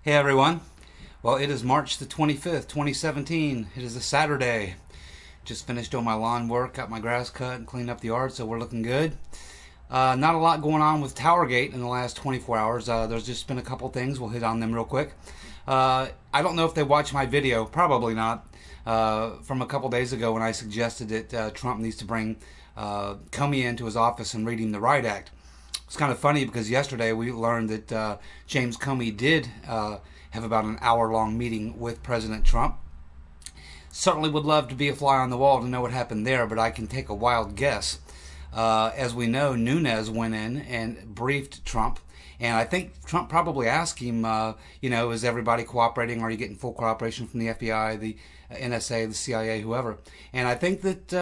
Hey everyone. Well, it is March the 25th, 2017. It is a Saturday. Just finished doing my lawn work, got my grass cut and cleaned up the yard, so we're looking good. Not a lot going on with TowerGate in the last 24 hours. There's just been a couple things. We'll hit on them real quick. I don't know if they watched my video. Probably not. From a couple days ago when I suggested that Trump needs to bring Comey into his office and read him the Riot Act. It's kind of funny because yesterday we learned that James Comey did have about an hour-long meeting with President Trump. Certainly would love to be a fly on the wall to know what happened there, but I can take a wild guess. As we know, Nunes went in and briefed Trump, and I think Trump probably asked him, is everybody cooperating? Are you getting full cooperation from the FBI, the NSA, the CIA, whoever? And I think that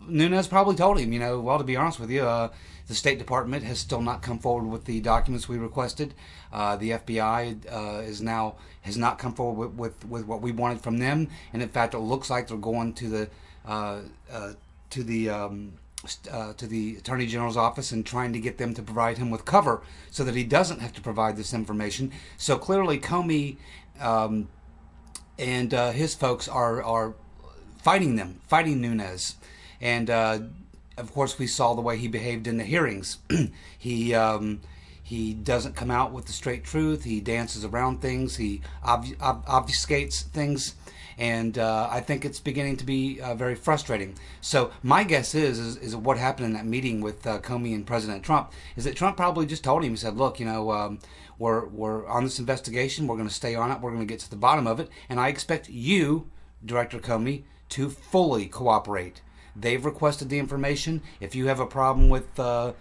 Nunes probably told him, well, to be honest with you, the State Department has still not come forward with the documents we requested. The FBI has not come forward with what we wanted from them, and in fact, it looks like they're going to the Attorney General's office and trying to get them to provide him with cover so that he doesn't have to provide this information. So clearly, Comey and his folks are fighting Nunes, and of course, we saw the way he behaved in the hearings. He doesn't come out with the straight truth. He dances around things. He obfuscates things, and I think it's beginning to be very frustrating. So my guess is what happened in that meeting with Comey and President Trump is that Trump probably just told him, he said, look, we're on this investigation. We're going to stay on it. We're going to get to the bottom of it, and I expect you, Director Comey, to fully cooperate. They've requested the information. If you have a problem with the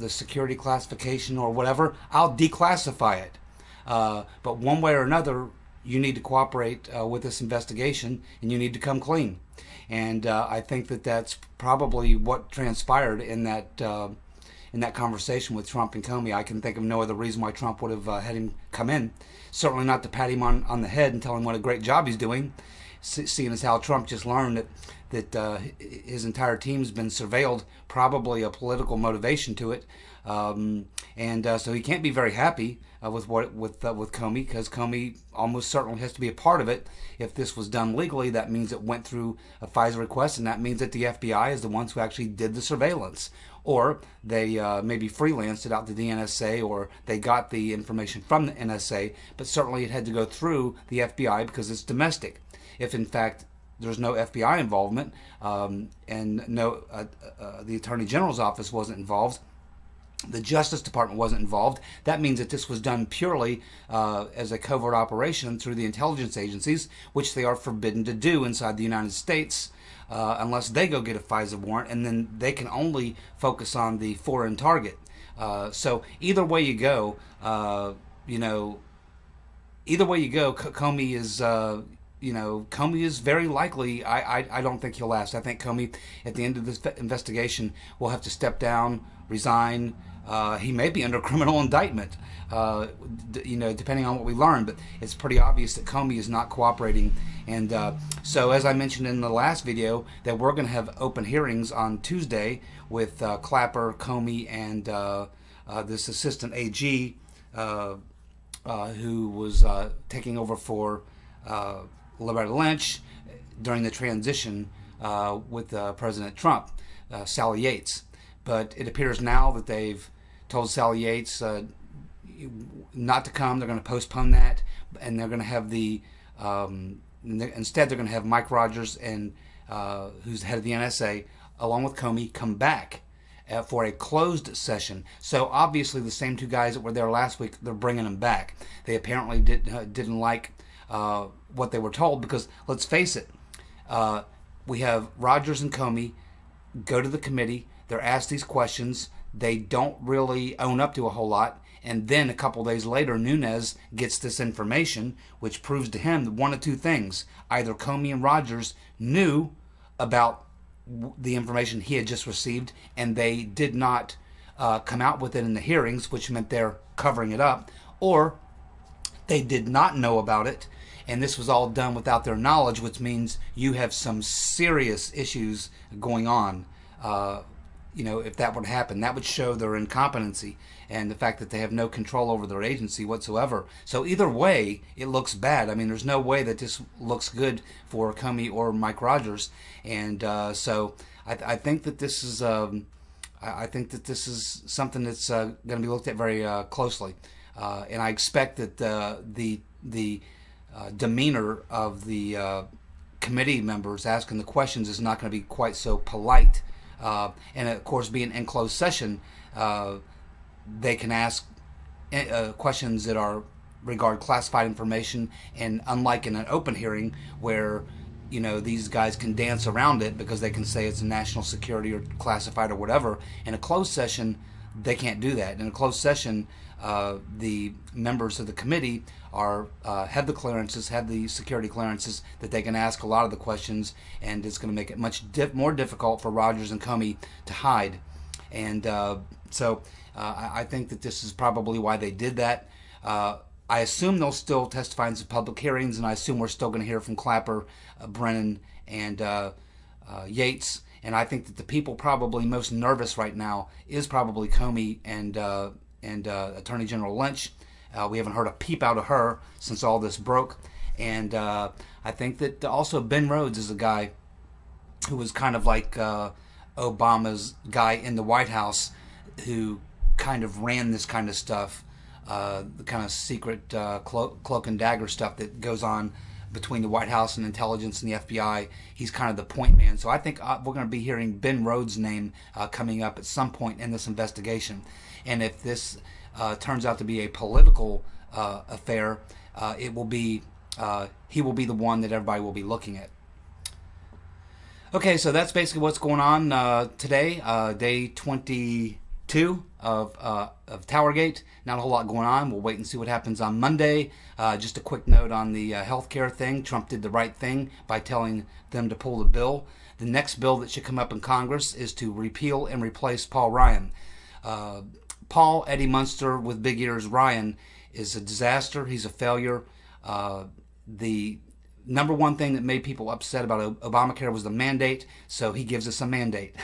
security classification or whatever, I'll declassify it. But one way or another, you need to cooperate with this investigation, and you need to come clean. And I think that that's probably what transpired in that conversation with Trump and Comey. I can think of no other reason why Trump would have had him come in. Certainly not to pat him on the head and tell him what a great job he's doing, seeing as how Trump just learned that his entire team's been surveilled, probably a political motivation to it, and so he can't be very happy with Comey, because Comey almost certainly has to be a part of it. If this was done legally, that means it went through a FISA request, and that means that the FBI is the ones who actually did the surveillance, or they maybe freelanced it out to the NSA, or they got the information from the NSA, but certainly it had to go through the FBI because it's domestic. If in fact there's no FBI involvement, and no the Attorney General's office wasn't involved, the Justice Department wasn't involved, that means that this was done purely as a covert operation through the intelligence agencies, which they are forbidden to do inside the United States unless they go get a FISA warrant, and then they can only focus on the foreign target. So either way you go, Comey is... Comey is very likely, I don't think he'll last. I think Comey, at the end of this investigation, will have to step down, resign. He may be under criminal indictment, depending on what we learn. But it's pretty obvious that Comey is not cooperating. And so, as I mentioned in the last video, that we're going to have open hearings on Tuesday with Clapper, Comey, and this assistant AG who was taking over for Loretta Lynch during the transition with President Trump, Sally Yates. But it appears now that they've told Sally Yates not to come. They're going to postpone that, and they're going to have instead they're going to have Mike Rogers, and who's the head of the NSA, along with Comey, come back for a closed session. So obviously the same two guys that were there last week, they're bringing them back. They apparently didn't like what they were told, because let's face it, we have Rogers and Comey go to the committee, they're asked these questions, they don't really own up to a whole lot, and then a couple days later Nunes gets this information, which proves to him one of two things: either Comey and Rogers knew about the information he had just received and they did not come out with it in the hearings, which meant they're covering it up, or they did not know about it, and this was all done without their knowledge, which means you have some serious issues going on if that would happen, that would show their incompetency and the fact that they have no control over their agency whatsoever. So either way, it looks bad. I mean, there's no way that this looks good for Comey or Mike Rogers, and so I think that this is something that's going to be looked at very closely, and I expect that the demeanor of the committee members asking the questions is not going to be quite so polite. And of course, being in closed session, they can ask questions that are regard classified information, and unlike in an open hearing where these guys can dance around it because they can say it's national security or classified or whatever, in a closed session they can't do that. In a closed session, the members of the committee have the security clearances that they can ask a lot of the questions, and it's going to make it much more difficult for Rogers and Comey to hide. And so I think that this is probably why they did that. I assume they'll still testify in some public hearings, and I assume we're still going to hear from Clapper, Brennan, and Yates. And I think that the people probably most nervous right now is probably Comey and Attorney General Lynch. We haven't heard a peep out of her since all this broke. And I think that also Ben Rhodes is a guy who was kind of like Obama's guy in the White House, who kind of ran this kind of stuff, the kind of secret cloak and dagger stuff that goes on between the White House and intelligence and the FBI. He's kind of the point man. So I think we're going to be hearing Ben Rhodes' name coming up at some point in this investigation. And if this turns out to be a political affair, he will be the one that everybody will be looking at. Okay, so that's basically what's going on today, day 22 of TowerGate. Not a whole lot going on. We'll wait and see what happens on Monday. Just a quick note on the healthcare thing. Trump did the right thing by telling them to pull the bill. The next bill that should come up in Congress is to repeal and replace Paul Ryan. Paul Eddie Munster with big ears Ryan is a disaster. He's a failure. The number one thing that made people upset about Obamacare was the mandate, so he gives us a mandate.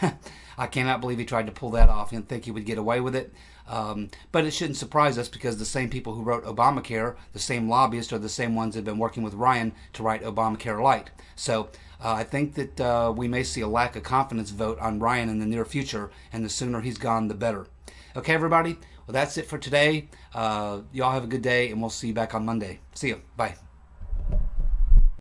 I cannot believe he tried to pull that off and think he would get away with it. But it shouldn't surprise us, because the same people who wrote Obamacare, the same lobbyists, are the same ones that have been working with Ryan to write Obamacare Light. So I think that we may see a lack of confidence vote on Ryan in the near future, and the sooner he's gone, the better. Okay, everybody? Well, that's it for today. Y'all have a good day, and we'll see you back on Monday. See you. Bye.